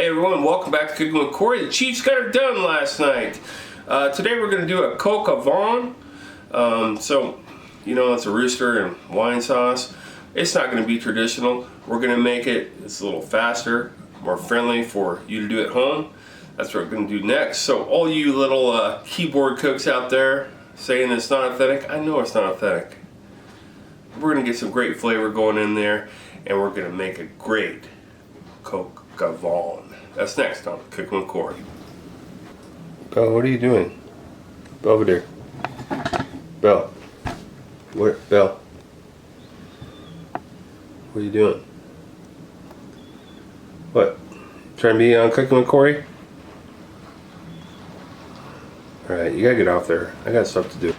Hey everyone, welcome back to Cooking with Corey. The Chiefs got it done last night. Today we're going to do a Coq Au Vin. So, you know, it's a rooster and wine sauce. It's not going to be traditional. We're going to make it, it's a little faster, more friendly for you to do at home. That's what we're going to do next. So all you little keyboard cooks out there saying it's not authentic, I know it's not authentic. We're going to get some great flavor going in there, and we're going to make a great Coq Au Vin. That's next on Cooking with Corey. Belle, what are you doing? Belvedere. Belle. Where? Belle. What are you doing? What? Trying to be on Cooking with Corey? Alright, you gotta get off there. I got stuff to do.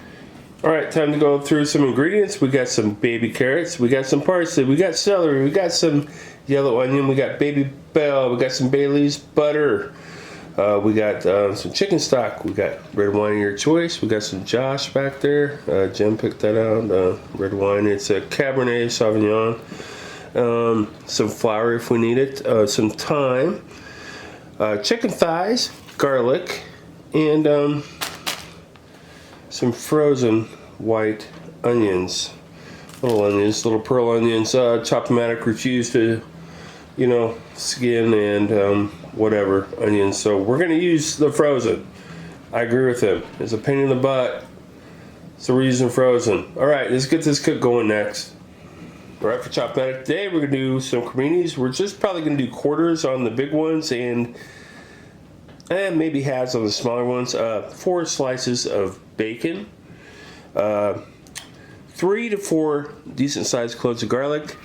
Alright, time to go through some ingredients. We got some baby carrots, we got some parsley, we got celery, we got some yellow onion, we got baby bell, we got some Bailey's butter, we got some chicken stock, we got red wine of your choice, we got some Josh back there, Jim picked that out, red wine, it's a Cabernet Sauvignon, some flour if we need it, some thyme, chicken thighs, garlic, and some frozen white onions, little pearl onions, Chopomatic refused to, you know, skin and whatever onions, so we're going to use the frozen. I agree with him. It's a pain in the butt, so we're using frozen. Alright, let's get this cook going next. Alright, for Chopomatic today, we're going to do some creminis. We're just probably going to do quarters on the big ones and maybe halves on the smaller ones. 4 slices of bacon, 3 to 4 decent sized cloves of garlic,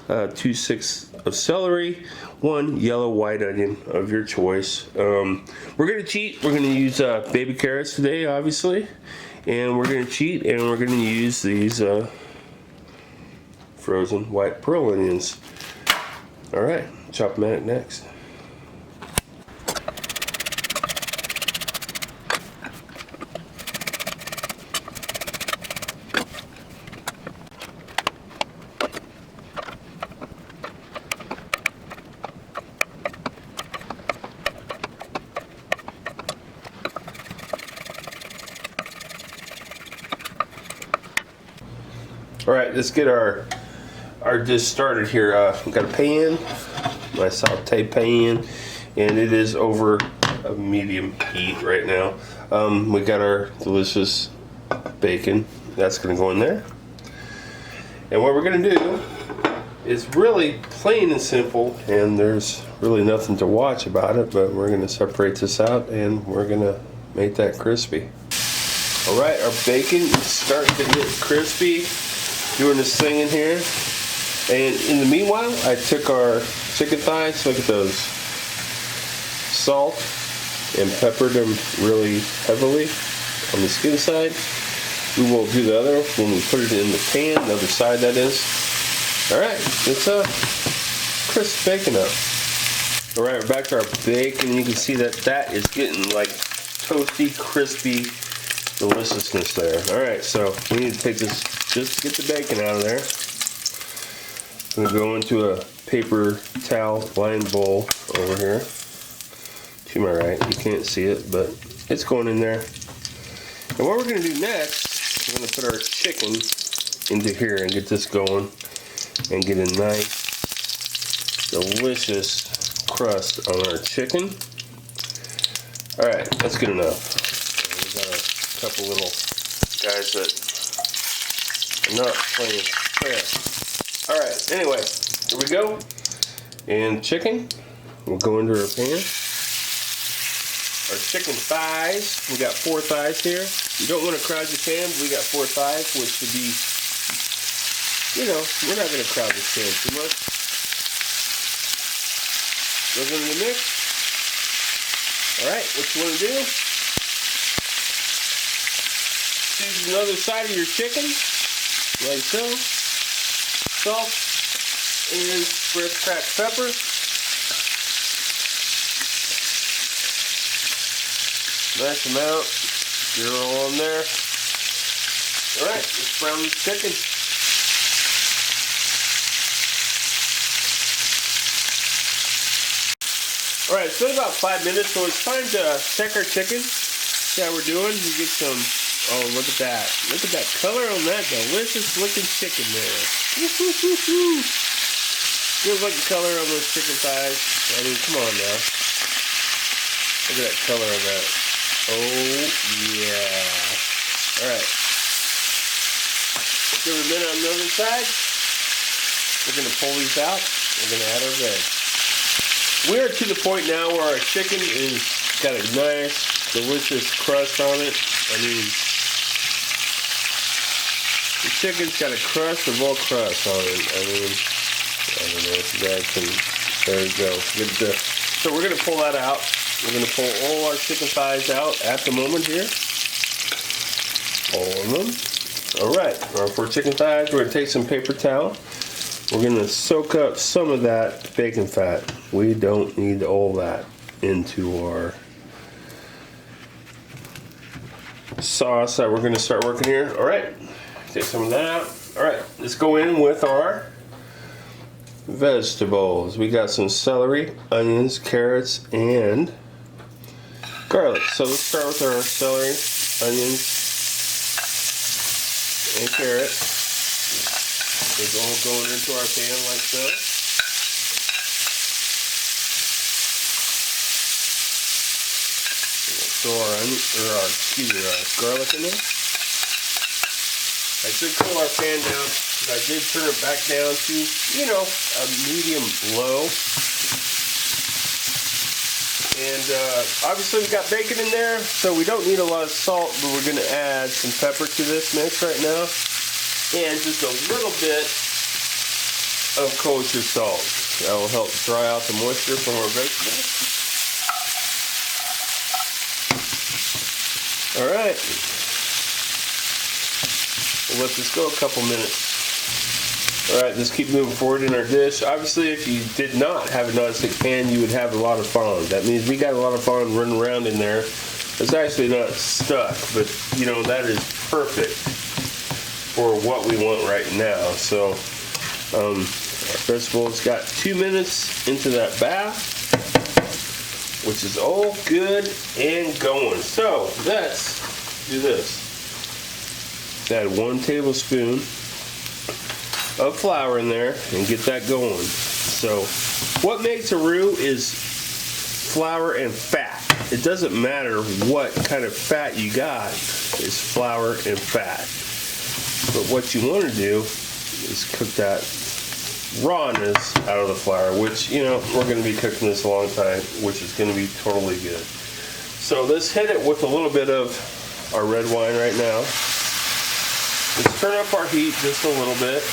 2 sticks of celery, 1 yellow white onion of your choice. We're going to cheat. We're going to use baby carrots today, obviously, and we're going to cheat and we're going to use these frozen white pearl onions. Alright, Chopomatic next. Alright, let's get our dish started here. We've got a pan, my saute pan, and it is over a medium heat right now. We got our delicious bacon. That's going to go in there. And what we're going to do is really plain and simple, and there's really nothing to watch about it, but we're going to separate this out and we're going to make that crispy. Alright, our bacon is starting to get crispy. Doing this thing in here, and in the meanwhile I took our chicken thighs, look at those, salt and peppered them really heavily on the skin side. We will do the other when we put it in the pan, the other side that is. Alright, it's crisp bacon up. Alright, we're back to our bacon. You can see that that is getting like toasty, crispy deliciousness there. Alright, so we need to take this just to get the bacon out of there. I'm going to go into a paper towel lined bowl over here. To my right, you can't see it, but it's going in there. And what we're going to do next, we're going to put our chicken into here and get this going and get a nice, delicious crust on our chicken. Alright, that's good enough. We got a couple little guys that not playing fair. Alright, anyway, here we go. And chicken will go into our pan. Our chicken thighs, we got 4 thighs here. You don't want to crowd your pan, but we got 4 thighs, which should be, you know, we're not going to crowd this pan too much. Goes into the mix. Alright, what you want to do? Choose another side of your chicken. Like so, salt and fresh cracked pepper. Nice amount. Get it all on there. Alright, let's brown this chicken. All right, it's been about 5 minutes, so it's time to check our chicken. See how we're doing. We get some. Oh, look at that! Look at that color on that delicious-looking chicken there. Good looking color on those chicken thighs. I mean, come on now. Look at that color on that. Oh yeah. All right. Give it a minute on the other side. We're gonna pull these out. We're gonna add our veg. We are to the point now where our chicken is got a nice, delicious crust on it. I mean, the chicken's got a crust of all crust on it. I mean, I don't know if you guys can. There you go. Good. So we're gonna pull that out. We're gonna pull all our chicken thighs out at the moment here. All of them. All right. For chicken thighs, we're gonna take some paper towel. We're gonna soak up some of that bacon fat. We don't need all that into our sauce that we're gonna start working here. All right. Take some of that out. All right. Let's go in with our vegetables. We got some celery, onions, carrots, and garlic. So let's start with our celery, onions, and carrots. It's all going into our pan like so. Throw our garlic in there. I should cool our pan down. I did turn it back down to, a medium low. And obviously we got bacon in there, so we don't need a lot of salt, but we're going to add some pepper to this mix right now. And just a little bit of kosher salt. That will help dry out the moisture from our vegetables. All right. We'll let this go a couple minutes. All right, let's keep moving forward in our dish. Obviously, if you did not have a non-stick pan, you would have a lot of fond. That means we got a lot of fond running around in there. It's actually not stuck, but that is perfect for what we want right now. So our vegetables got 2 minutes into that bath, which is all good and going. So let's do this. Let's add 1 tablespoon of flour in there and get that going. So what makes a roux is flour and fat. It doesn't matter what kind of fat you got, it's flour and fat. But what you want to do is cook that rawness out of the flour, which, we're going to be cooking this a long time, which is going to be totally good. So let's hit it with a little bit of our red wine right now. Let's turn up our heat just a little bit.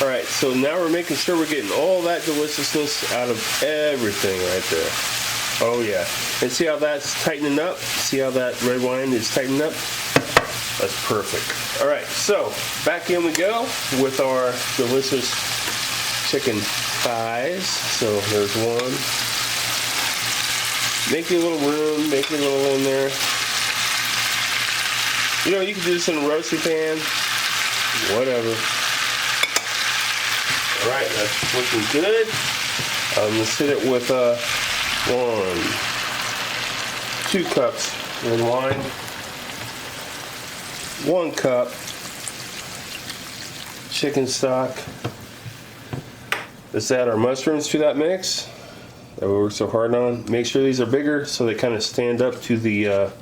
All right, so now we're making sure we're getting all that deliciousness out of everything right there. Oh yeah, and see how that's tightening up? See how that red wine is tightening up? That's perfect. All right, so back in we go with our delicious chicken thighs. So there's one. Make a little room, make a little in there. You can do this in a roasting pan, whatever. All right, that's looking good. Let's hit it with 2 cups red wine, 1 cup chicken stock. Let's add our mushrooms to that mix that we worked so hard on. Make sure these are bigger so they kind of stand up to the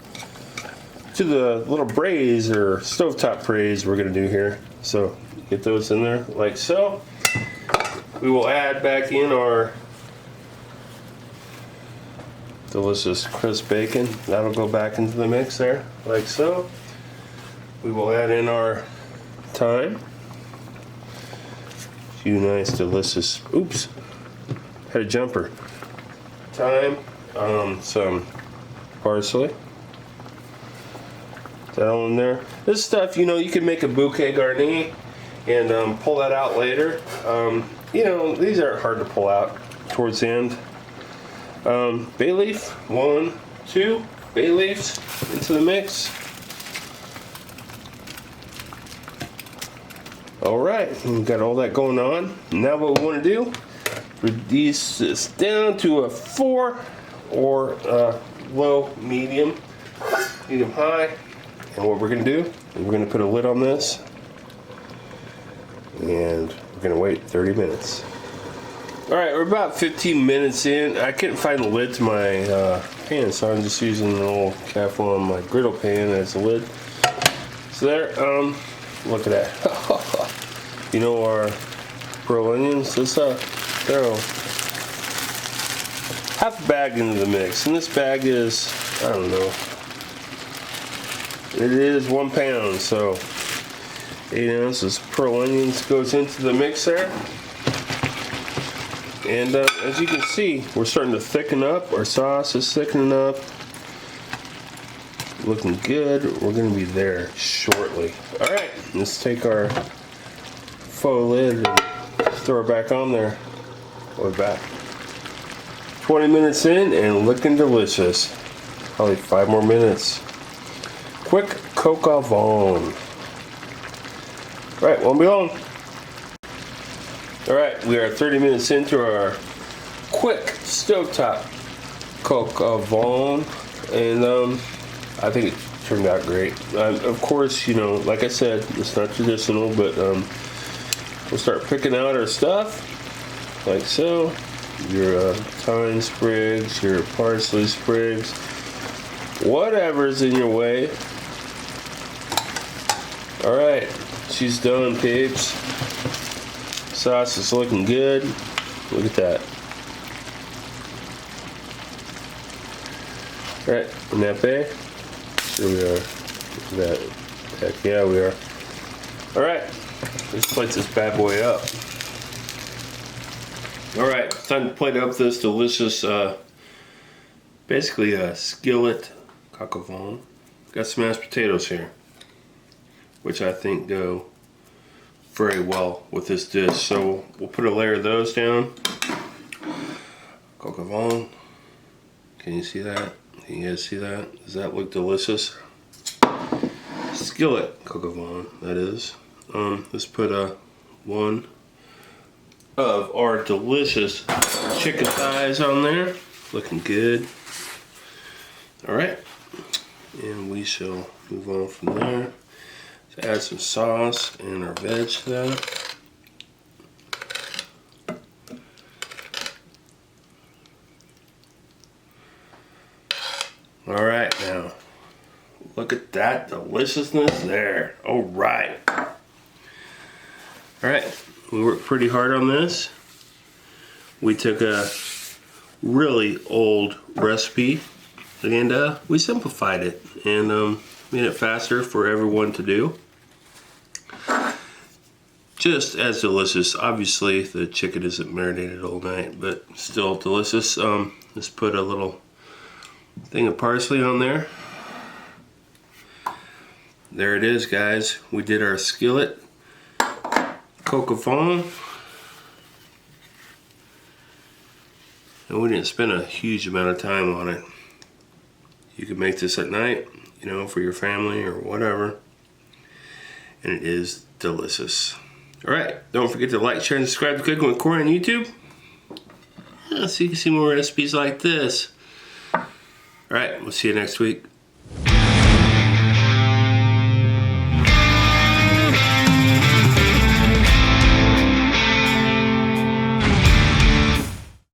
little braise or stovetop braise we're going to do here. So get those in there like so. We will add back in our delicious crisp bacon. That'll go back into the mix there, like so. We will add in our thyme. A few nice, delicious, had a jumper. Thyme, some parsley. That all in there. This stuff, you can make a bouquet garni and pull that out later. These aren't hard to pull out towards the end. Bay leaf, 1, 2 bay leaves into the mix. All right, we've got all that going on. Now what we want to do reduce this down to a 4 or low, medium high. And what we're gonna do is we're gonna put a lid on this and we're gonna wait 30 minutes. All right, we're about 15 minutes in. I couldn't find the lid to my pan, so I'm just using an old Teflon on my griddle pan as a lid. So there, look at that. You know our pearl onions? Let's throw half a bag into the mix. And this bag is, I don't know, it is 1 pound, so 8 ounces pearl onions goes into the mix there. And as you can see, we're starting to thicken up. Our sauce is thickening up. Looking good. We're going to be there shortly. All right, let's take our faux lid and throw it back on there. We're back. 20 minutes in and looking delicious. Probably 5 more minutes. Quick Coq Au Vin. All right, won't be long. All right, we are 30 minutes into our quick stovetop Coq Au Vin, and I think it turned out great. Of course, you know, like I said, it's not traditional, but we'll start picking out our stuff, like so. Your thyme sprigs, your parsley sprigs, whatever's in your way. All right, she's done, peeps. Sauce is looking good. Look at that. All right, nappe. Here we are. Look at that. Heck yeah, we are. All right, let's plate this bad boy up. All right, time to plate up this delicious, basically a skillet coq au vin. Got some mashed potatoes here, which I think go very well with this dish. So we'll put a layer of those down. Coq au vin. Can you see that? Can you guys see that? Does that look delicious? Skillet coq au vin, that is. Let's put one of our delicious chicken thighs on there. Looking good. All right, and we shall move on from there. Let's add some sauce and our veg to that. All right, now look at that deliciousness there. All right. All right, we worked pretty hard on this. We took a really old recipe and we simplified it and made it faster for everyone to do. Just as delicious. Obviously the chicken isn't marinated all night, but still delicious. Let's put a little thing of parsley on there. There it is, guys. We did our skillet coq au vin. And we didn't spend a huge amount of time on it. You can make this at night, you know, for your family or whatever. And it is delicious. All right, don't forget to like, share, and subscribe to Cooking with Corey on YouTube. So you can see more recipes like this. All right, we'll see you next week.